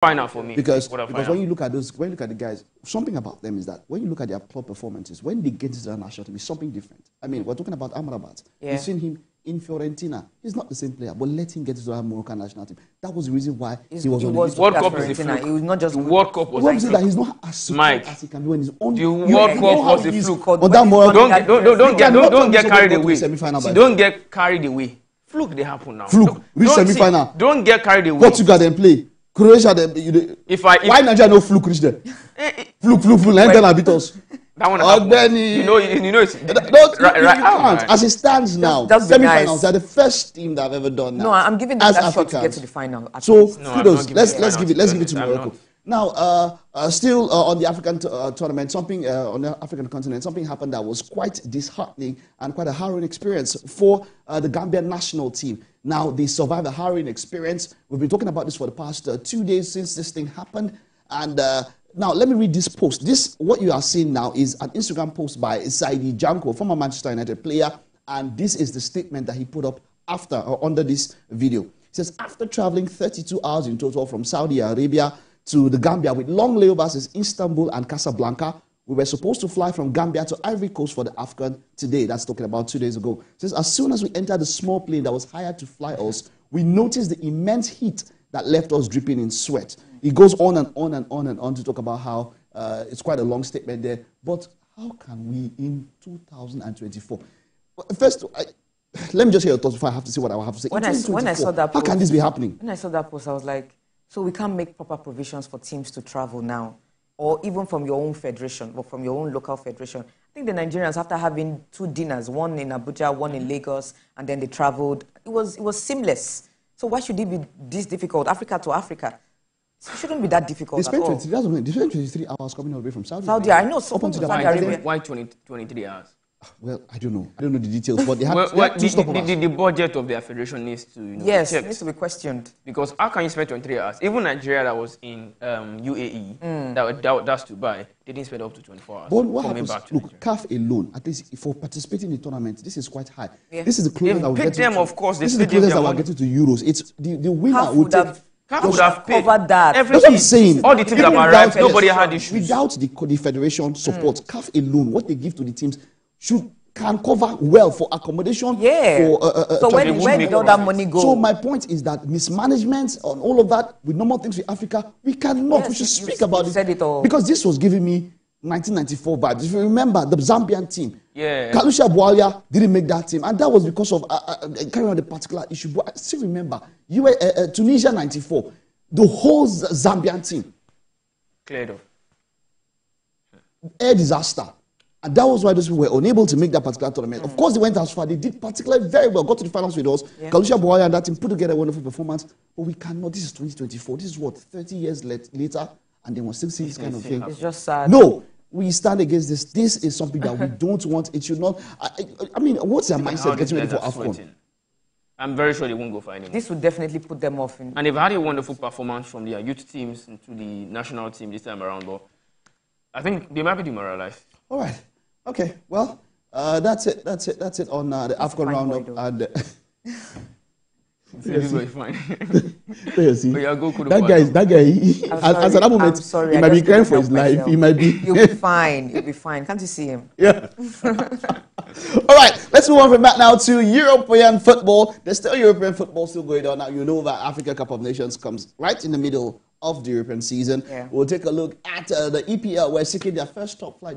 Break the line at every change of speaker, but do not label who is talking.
Final for me.
Because when you look at the guys, something about them is that when you look at their club performances, when they get to the national team, it's something different. I mean, we're talking about Amrabat.
Yeah.
You've seen him in Fiorentina. He's not the same player, but let him get to the Moroccan national team. That was the reason why he was on the list.
World Cup is a fluke.
He was not just
the World Cup was
a fluke. That he's not as superb as he can be when he's on
the World Cup was a fluke. Don't get carried away. Don't get carried away. Fluke they happen now.
Fluke. Reach semi-final.
Don't get carried away.
Portugal then play. Croatia then. Why Nigeria no fluke reach there? Fluke. Nigeria beat us.
That one. You know it's
right. As it stands now, semi-finals are the first team that have ever done that.
No, I'm giving them that shot to get to the final.
So kudos. Let's give it to Morocco. Now, still on the African tournament, something on the African continent, something happened that was quite disheartening and quite a harrowing experience for the Gambia national team. Now, they survived the harrowing experience. We've been talking about this for the past 2 days since this thing happened. And now, let me read this post. What you are seeing now is an Instagram post by Saidi Janko, former Manchester United player. And this is the statement that he put up after or under this video. He says, after traveling 32 hours in total from Saudi Arabia to the Gambia with long layovers in Istanbul and Casablanca, we were supposed to fly from Gambia to Ivory Coast for the AFCON today. That's talking about 2 days ago. It says, as soon as we entered the small plane that was hired to fly us, we noticed the immense heat that left us dripping in sweat. He goes on and on and on and on to talk about how it's quite a long statement there. But how can we in 2024? First, let me just hear your thoughts before I have to say what I have to say.
When I saw that post,
how can this be happening?
When I saw that post, I was like, so we can't make proper provisions for teams to travel now, or even from your own federation or from your own local federation. I think the Nigerians, after having 2 dinners, one in Abuja, one in Lagos, and then they traveled, it was seamless. So why should it be this difficult, Africa to Africa? It shouldn't be that difficult.
They spent 23 hours coming all the way from Saudi
Arabia. I know, so
up until
Saudi Arabia. Why 23 hours?
Well, I don't know. I don't know the details, but they had,
the budget of their federation needs to
yes,
checked.
It needs to be questioned.
Because how can you spend 23 hours? Even Nigeria that was in UAE, that's Dubai, they didn't spend up to 24 hours.
But what happens? Look, CAF alone, at least for participating in the tournament, this is quite high. Yeah. This is the closest that we're getting to.
Of course,
this is the closest that we're getting to Euros. It's the winner would take.
CAF would have
covered that.
That's what I'm saying.
All the teams that arrived, nobody had issues.
Without the federation support, CAF alone, what they give to the teams can cover well for accommodation.
Yeah. So where did all that money go?
So my point is that mismanagement on all of that with normal things with Africa, we cannot. We should speak about it.
Said it all.
Because this was giving me 1994 vibes. If you remember, the Zambian team.
Yeah.
Kalusha Bualia didn't make that team. And that was because of carrying on the particular issue. But I still remember, you were Tunisia 94. The whole Zambian team.
Cleared off.
Air disaster. And that was why those people were unable to make that particular tournament. Of course, they went as far. They did particularly very well. Got to the finals with us. Yeah. Kalusha Bualia and that team put together a wonderful performance. But we cannot. This is 2024. This is what, 30 years later? And they will still see this kind of thing.
It's just sad.
No. We stand against this. This is something that we don't want. It should not. I mean, what's their mindset getting ready for AFCON?
I'm very sure they won't go for anything.
This would definitely put them off.
And they've had a wonderful performance from their youth teams into the national team this time around. But I think they might be demoralized.
All right. Okay, well, that's it on the AFCON roundup. And
fine.
That guy, at that moment, he might be crying for his life. He might be.
You'll be fine. You'll be fine. Can't you see him?
Yeah. All right, let's move on from that now to European football. There's still European football still going on now. You know that Africa Cup of Nations comes right in the middle of the European season. Yeah. We'll take a look at the EPL, where seeking their first top flight.